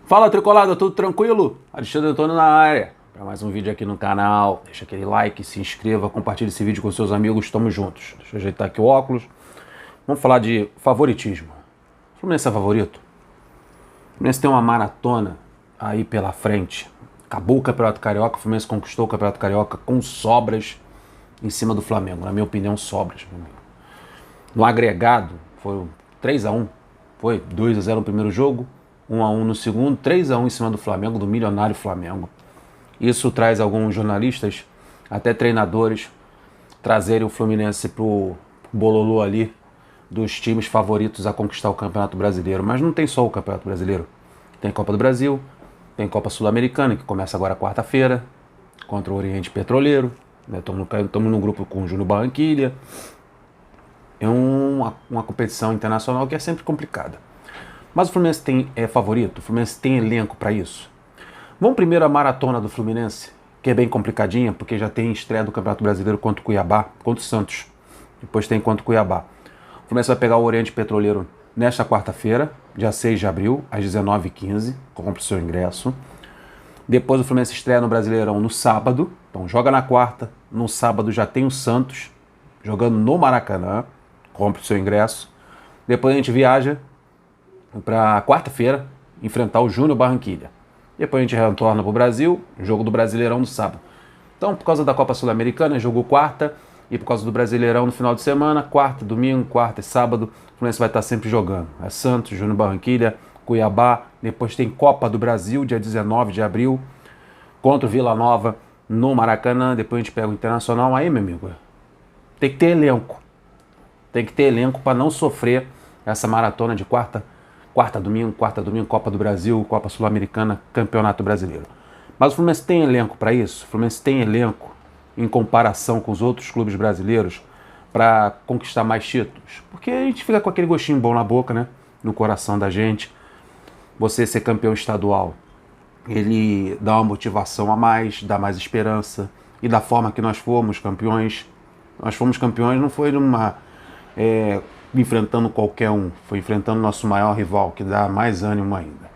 Fala Tricolada, tudo tranquilo? Alexandre Antônio na área. Para mais um vídeo aqui no canal. Deixa aquele like, se inscreva, compartilhe esse vídeo com seus amigos. Tamo juntos. Deixa eu ajeitar aqui o óculos. Vamos falar de favoritismo. O Fluminense é favorito? O Fluminense tem uma maratona aí pela frente. Acabou o Campeonato Carioca, o Fluminense conquistou o Campeonato Carioca com sobras em cima do Flamengo. Na minha opinião, sobras. No agregado, foi 3-1. Foi 2-0 no primeiro jogo. 1-1 no segundo, 3-1 em cima do Flamengo, do milionário Flamengo. Isso traz alguns jornalistas, até treinadores, trazerem o Fluminense pro bololô ali dos times favoritos a conquistar o Campeonato Brasileiro. Mas não tem só o Campeonato Brasileiro. Tem Copa do Brasil, tem Copa Sul-Americana, que começa agora quarta-feira, contra o Oriente Petroleiro. Estamos no grupo com o Júnior Barranquilla. É uma competição internacional que é sempre complicada. Mas o Fluminense é favorito? O Fluminense tem elenco para isso? Vamos primeiro à maratona do Fluminense, que é bem complicadinha, porque já tem estreia do Campeonato Brasileiro contra o Cuiabá, contra o Santos. Depois tem contra o Cuiabá. O Fluminense vai pegar o Oriente Petroleiro nesta quarta-feira, dia 6 de abril, às 19h15, compra o seu ingresso. Depois o Fluminense estreia no Brasileirão no sábado, então joga na quarta, no sábado já tem o Santos, jogando no Maracanã, compra o seu ingresso. Depois a gente viaja para quarta-feira, enfrentar o Júnior Barranquilla. Depois a gente retorna para o Brasil, jogo do Brasileirão no sábado. Então, por causa da Copa Sul-Americana, jogo quarta, e por causa do Brasileirão no final de semana, quarta, domingo, quarta e sábado, o Fluminense vai estar sempre jogando. É Santos, Júnior Barranquilla, Cuiabá, depois tem Copa do Brasil, dia 19 de abril, contra o Vila Nova, no Maracanã, depois a gente pega o Internacional. Aí, meu amigo, tem que ter elenco. Tem que ter elenco para não sofrer essa maratona de quarta, domingo, Copa do Brasil, Copa Sul-Americana, Campeonato Brasileiro. Mas o Fluminense tem elenco para isso? O Fluminense tem elenco em comparação com os outros clubes brasileiros para conquistar mais títulos? Porque a gente fica com aquele gostinho bom na boca, né? No coração da gente. Você ser campeão estadual, ele dá uma motivação a mais, dá mais esperança. E da forma que nós fomos campeões não foi enfrentando qualquer um, foi enfrentando nosso maior rival, que dá mais ânimo ainda.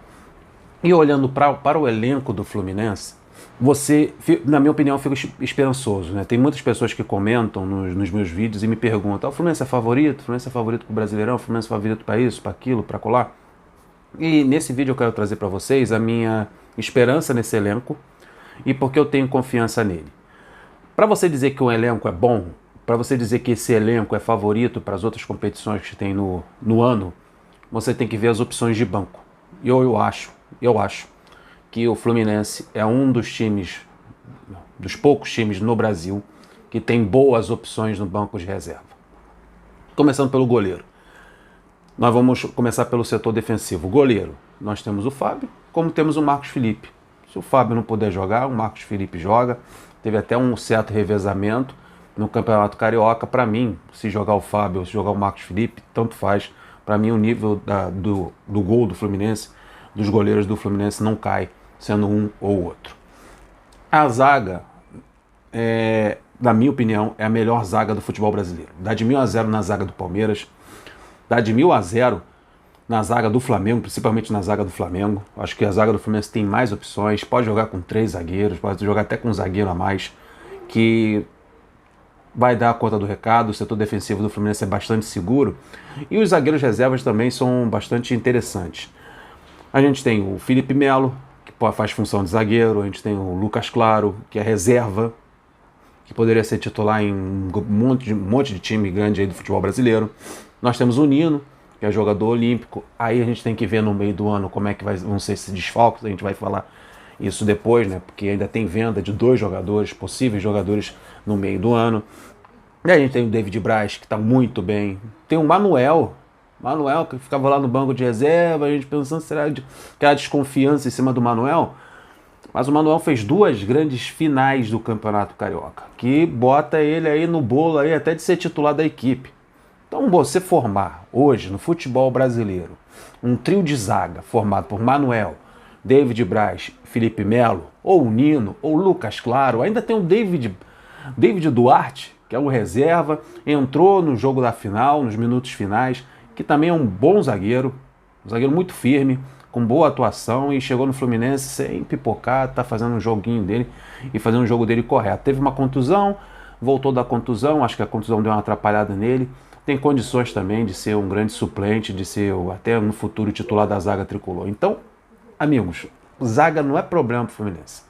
E olhando para o elenco do Fluminense, você, na minha opinião, fica esperançoso, né? Tem muitas pessoas que comentam nos meus vídeos e me perguntam: o Fluminense é favorito? O Fluminense é favorito para o Brasileirão? O Fluminense é favorito para isso, para aquilo, para colar? E nesse vídeo eu quero trazer para vocês a minha esperança nesse elenco e porque eu tenho confiança nele. Para você dizer que o elenco é bom, para você dizer que esse elenco é favorito para as outras competições que tem no ano, você tem que ver as opções de banco. E eu acho que o Fluminense é um dos poucos times no Brasil que tem boas opções no banco de reserva. Começando pelo goleiro. Nós vamos começar pelo setor defensivo. Goleiro, nós temos o Fábio, como temos o Marcos Felipe. Se o Fábio não puder jogar, o Marcos Felipe joga. Teve até um certo revezamento no Campeonato Carioca. Para mim, se jogar o Fábio ou se jogar o Marcos Felipe, tanto faz. Para mim, o nível do gol do Fluminense, dos goleiros do Fluminense, não cai, sendo um ou outro. A zaga, na minha opinião, é a melhor zaga do futebol brasileiro. Dá de 1.000-0 na zaga do Palmeiras, dá de 1.000-0 na zaga do Flamengo, principalmente na zaga do Flamengo. Acho que a zaga do Fluminense tem mais opções, pode jogar com 3 zagueiros, pode jogar até com um zagueiro a mais, que vai dar conta do recado. O setor defensivo do Fluminense é bastante seguro e os zagueiros reservas também são bastante interessantes. A gente tem o Felipe Melo, que faz função de zagueiro, a gente tem o Lucas Claro, que é reserva, que poderia ser titular em um monte de time grande aí do futebol brasileiro. Nós temos o Nino, que é jogador olímpico. Aí a gente tem que ver no meio do ano como é que vão ser esses desfalques. A gente vai falar isso depois, né? Porque ainda tem venda de 2 jogadores, possíveis jogadores no meio do ano. E aí a gente tem o David Braz, que está muito bem. Tem o Manuel, que ficava lá no banco de reserva, a gente pensando se era aquela desconfiança em cima do Manuel. Mas o Manuel fez 2 grandes finais do Campeonato Carioca, que bota ele aí no bolo aí até de ser titular da equipe. Então, você formar hoje no futebol brasileiro um trio de zaga formado por Manuel, David Braz, Felipe Melo, ou o Nino, ou o Lucas Claro, ainda tem o David Duarte, que é um reserva, entrou no jogo da final, nos minutos finais, que também é um bom zagueiro, um zagueiro muito firme, com boa atuação e chegou no Fluminense sem pipocar, tá fazendo um joguinho dele e fazendo um jogo dele correto. Teve uma contusão, voltou da contusão, acho que a contusão deu uma atrapalhada nele. Tem condições também de ser um grande suplente, de ser até no futuro titular da zaga tricolor. Então, amigos, zaga não é problema pro Fluminense.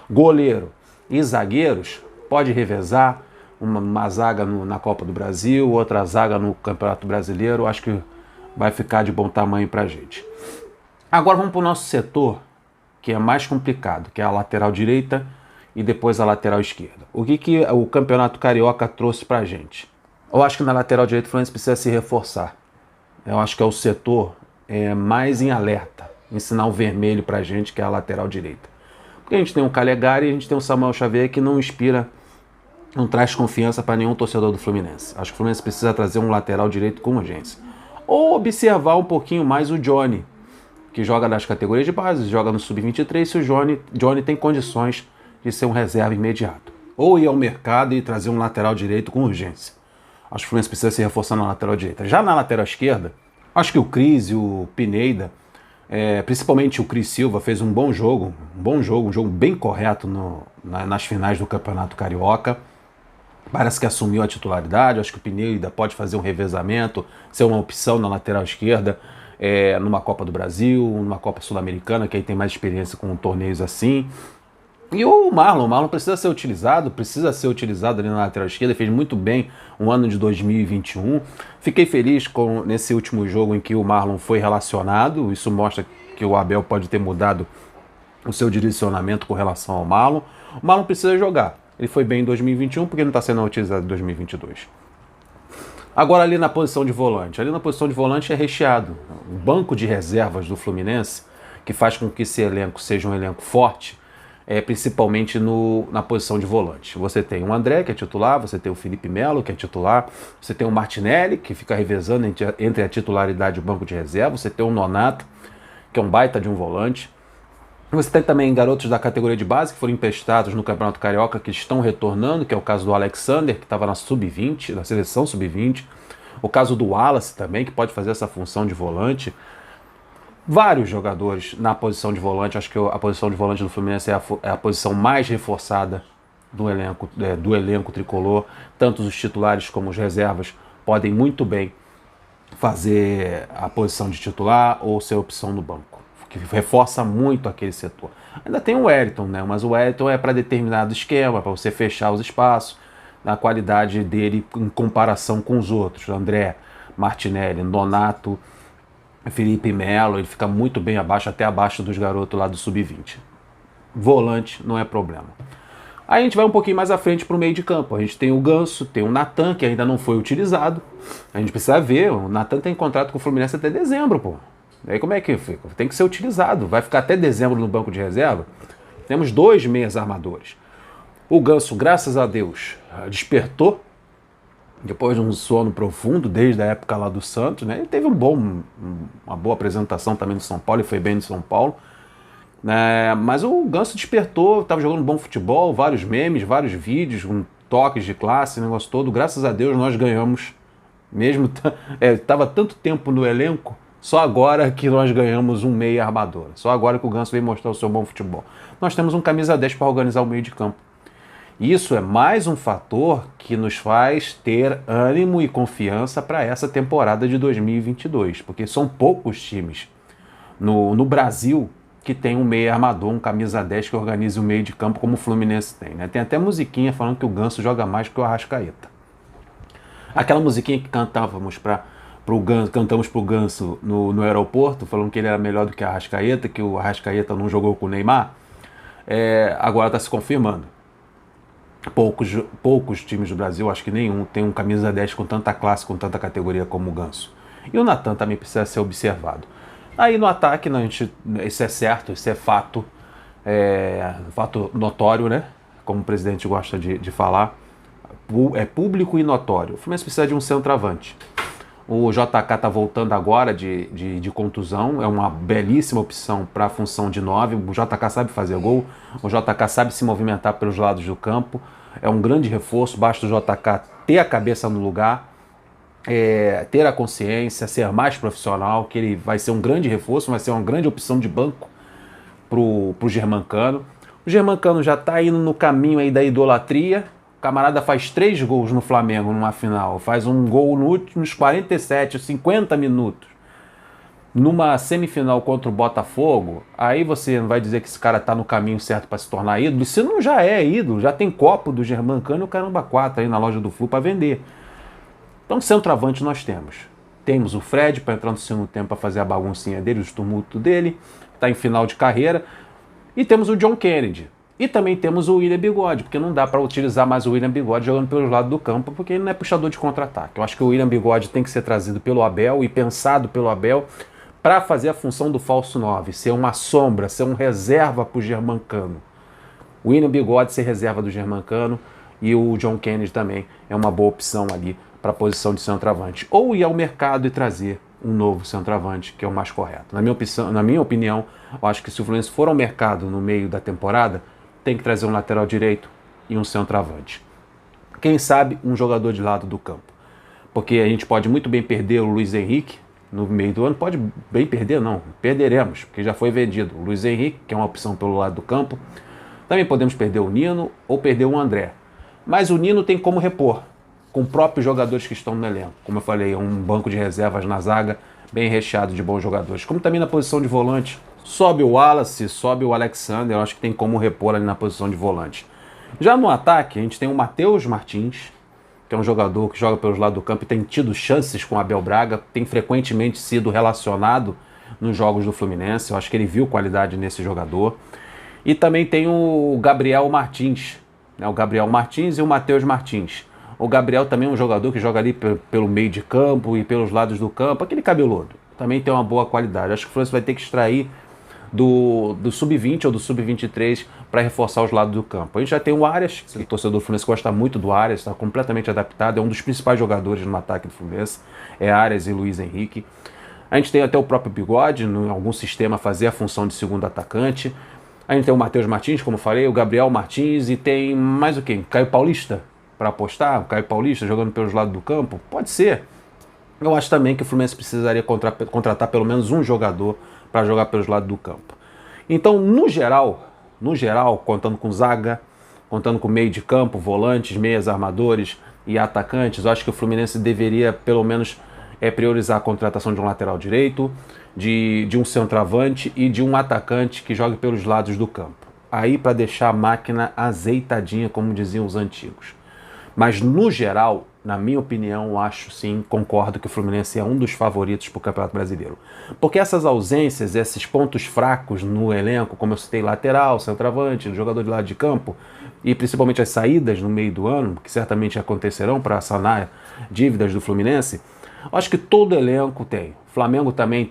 Goleiro e zagueiros pode revezar, uma zaga na Copa do Brasil, outra zaga no Campeonato Brasileiro, acho que vai ficar de bom tamanho pra gente. Agora vamos para o nosso setor, que é mais complicado, que é a lateral direita e depois a lateral esquerda. O que o Campeonato Carioca trouxe pra gente? Eu acho que na lateral direita o Fluminense precisa se reforçar. Eu acho que é o setor mais em alerta, em sinal vermelho pra gente, que é a lateral direita. Porque a gente tem o Calegari e a gente tem o Samuel Xavier, que não inspira, não traz confiança para nenhum torcedor do Fluminense. Acho que o Fluminense precisa trazer um lateral direito com urgência. Ou observar um pouquinho mais o Johnny, que joga nas categorias de base, joga no Sub-23, se o Johnny tem condições de ser um reserva imediato. Ou ir ao mercado e trazer um lateral direito com urgência. Acho que o Fluminense precisa se reforçar na lateral direita. Já na lateral esquerda, acho que o Cris e o Pineda, principalmente o Cris Silva, fez um bom jogo, um jogo bem correto nas finais do Campeonato Carioca. Parece que assumiu a titularidade. Acho que o Pineda pode fazer um revezamento, ser uma opção na lateral esquerda, numa Copa do Brasil, numa Copa Sul-Americana, que aí tem mais experiência com torneios assim. E o Marlon precisa ser utilizado ali na lateral esquerda, fez muito bem o ano de 2021. Fiquei feliz nesse último jogo em que o Marlon foi relacionado, isso mostra que o Abel pode ter mudado o seu direcionamento com relação ao Marlon. O Marlon precisa jogar, ele foi bem em 2021 porque não está sendo utilizado em 2022. Agora ali na posição de volante, é recheado. O banco de reservas do Fluminense, que faz com que esse elenco seja um elenco forte, principalmente na posição de volante. Você tem o André, que é titular, você tem o Felipe Melo, que é titular, você tem o Martinelli, que fica revezando entre a titularidade e o banco de reserva, você tem o Nonato, que é um baita de um volante. Você tem também garotos da categoria de base que foram emprestados no Campeonato Carioca, que estão retornando, que é o caso do Alexander, que estava na Sub-20, na seleção Sub-20. O caso do Wallace também, que pode fazer essa função de volante. Vários jogadores na posição de volante. Acho que a posição de volante do Fluminense é a posição mais reforçada do elenco tricolor. Tanto os titulares como os reservas podem muito bem fazer a posição de titular ou ser opção no banco, que reforça muito aquele setor. Ainda tem o Wellington, né? Mas o Wellington é para determinado esquema, para você fechar os espaços, na qualidade dele em comparação com os outros. André, Martinelli, Nonato, Felipe Melo, ele fica muito bem abaixo, até abaixo dos garotos lá do Sub-20. Volante não é problema. Aí a gente vai um pouquinho mais à frente para o meio de campo. A gente tem o Ganso, tem o Natan, que ainda não foi utilizado. A gente precisa ver, o Natan tem contrato com o Fluminense até dezembro, pô. Daí como é que fica? Tem que ser utilizado. Vai ficar até dezembro no banco de reserva. Temos 2 meias armadores. O Ganso, graças a Deus, despertou depois de um sono profundo, desde a época lá do Santos, né? Ele teve uma boa apresentação também no São Paulo, e foi bem no São Paulo. Mas o Ganso despertou, estava jogando bom futebol, vários memes, vários vídeos, com toques de classe, negócio todo. Graças a Deus nós ganhamos, mesmo estava tanto tempo no elenco, só agora que nós ganhamos um meia armador. Só agora que o Ganso veio mostrar o seu bom futebol. Nós temos um camisa 10 para organizar o meio de campo. Isso é mais um fator que nos faz ter ânimo e confiança para essa temporada de 2022, porque são poucos times no Brasil que tem um meia armador, um camisa 10 que organiza o meio de campo como o Fluminense tem, né? Tem até musiquinha falando que o Ganso joga mais que o Arrascaeta. Aquela musiquinha que cantamos pro Ganso no aeroporto, falando que ele era melhor do que o Arrascaeta, que o Arrascaeta não jogou com o Neymar, agora está se confirmando. Poucos times do Brasil, acho que nenhum, tem um camisa 10 com tanta classe, com tanta categoria como o Ganso. E o Natan também precisa ser observado. Aí no ataque, isso é certo, isso é fato notório, né? Como o presidente gosta de falar, é público e notório. O Fluminense precisa de um centroavante. O JK está voltando agora de contusão, é uma belíssima opção para a função de 9. O JK sabe fazer gol, o JK sabe se movimentar pelos lados do campo, é um grande reforço, basta o JK ter a cabeça no lugar ter a consciência, ser mais profissional, que ele vai ser um grande reforço, vai ser uma grande opção de banco pro Germancano. O Germancano já está indo no caminho aí da idolatria. O camarada faz 3 gols no Flamengo numa final, faz um gol nos 47, 50 minutos. Numa semifinal contra o Botafogo, aí você não vai dizer que esse cara tá no caminho certo para se tornar ídolo. Se não já é ídolo, já tem copo do Germancano e o caramba 4 aí na loja do Flu para vender. Então, centroavante nós temos. Temos o Fred para entrar no segundo tempo para fazer a baguncinha dele, os tumultos dele, está em final de carreira. E temos o John Kennedy. E também temos o William Bigode, porque não dá para utilizar mais o William Bigode jogando pelos lados do campo, porque ele não é puxador de contra-ataque. Eu acho que o William Bigode tem que ser trazido pelo Abel e pensado pelo Abel para fazer a função do falso 9, ser uma sombra, ser um reserva para o Germancano. O William Bigode ser reserva do Germancano e o John Kennedy também é uma boa opção ali para a posição de centroavante. Ou ir ao mercado e trazer um novo centroavante, que é o mais correto. Na minha opinião, eu acho que se o Fluminense for ao mercado no meio da temporada, tem que trazer um lateral direito e um centroavante. Quem sabe um jogador de lado do campo. Porque a gente pode muito bem perder o Luiz Henrique no meio do ano. Pode bem perder, não. Perderemos, porque já foi vendido. O Luiz Henrique, que é uma opção pelo lado do campo. Também podemos perder o Nino ou perder o André. Mas o Nino tem como repor, com próprios jogadores que estão no elenco. Como eu falei, é um banco de reservas na zaga, bem recheado de bons jogadores. Como também na posição de volante, sobe o Wallace, sobe o Alexander, eu acho que tem como repor ali na posição de volante. Já no ataque, a gente tem o Matheus Martins, que é um jogador que joga pelos lados do campo e tem tido chances com o Abel Braga, tem frequentemente sido relacionado nos jogos do Fluminense, eu acho que ele viu qualidade nesse jogador. E também tem o Gabriel Martins, né? O Gabriel Martins e o Matheus Martins. O Gabriel também é um jogador que joga ali pelo meio de campo e pelos lados do campo, aquele cabeludo. Também tem uma boa qualidade. Acho que o Fluminense vai ter que extrair do Sub-20 ou do Sub-23 para reforçar os lados do campo. A gente já tem o Arias, que o torcedor do Fluminense gosta muito do Arias, está completamente adaptado, é um dos principais jogadores no ataque do Fluminense, é Arias e Luiz Henrique. A gente tem até o próprio Bigode, em algum sistema, fazer a função de segundo atacante. A gente tem o Matheus Martins, como eu falei, o Gabriel Martins e tem mais o quê? Caio Paulista para apostar, o Caio Paulista jogando pelos lados do campo? Pode ser. Eu acho também que o Fluminense precisaria contratar pelo menos um jogador para jogar pelos lados do campo. Então, no geral, contando com zaga, contando com meio de campo, volantes, meias armadores e atacantes, eu acho que o Fluminense deveria pelo menos priorizar a contratação de um lateral direito, de um centroavante e de um atacante que jogue pelos lados do campo. Aí para deixar a máquina azeitadinha, como diziam os antigos. Mas no geral, na minha opinião, acho sim, concordo que o Fluminense é um dos favoritos para o Campeonato Brasileiro. Porque essas ausências, esses pontos fracos no elenco, como eu citei, lateral, centroavante, jogador de lado de campo, e principalmente as saídas no meio do ano, que certamente acontecerão para sanar dívidas do Fluminense, acho que todo elenco tem. O Flamengo também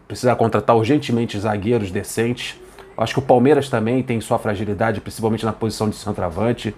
precisa contratar urgentemente zagueiros decentes. Acho que o Palmeiras também tem sua fragilidade, principalmente na posição de centroavante.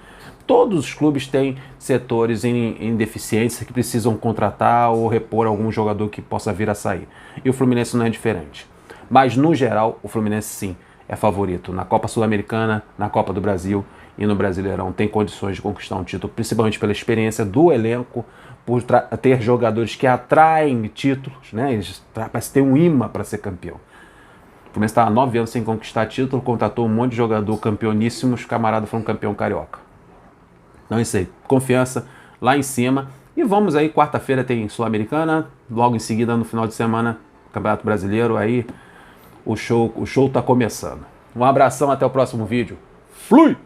Todos os clubes têm setores em deficiência que precisam contratar ou repor algum jogador que possa vir a sair. E o Fluminense não é diferente. Mas, no geral, o Fluminense, sim, é favorito. Na Copa Sul-Americana, na Copa do Brasil e no Brasileirão tem condições de conquistar um título, principalmente pela experiência do elenco, por ter jogadores que atraem títulos, né? Parece ter um imã para ser campeão. O Fluminense estava há 9 anos sem conquistar título, contratou um monte de jogador campeoníssimo, os camaradas foram campeão carioca. Então é isso aí, confiança lá em cima. E vamos aí, quarta-feira tem Sul-Americana, logo em seguida no final de semana, Campeonato Brasileiro, aí o show tá começando. Um abração, até o próximo vídeo. Flui!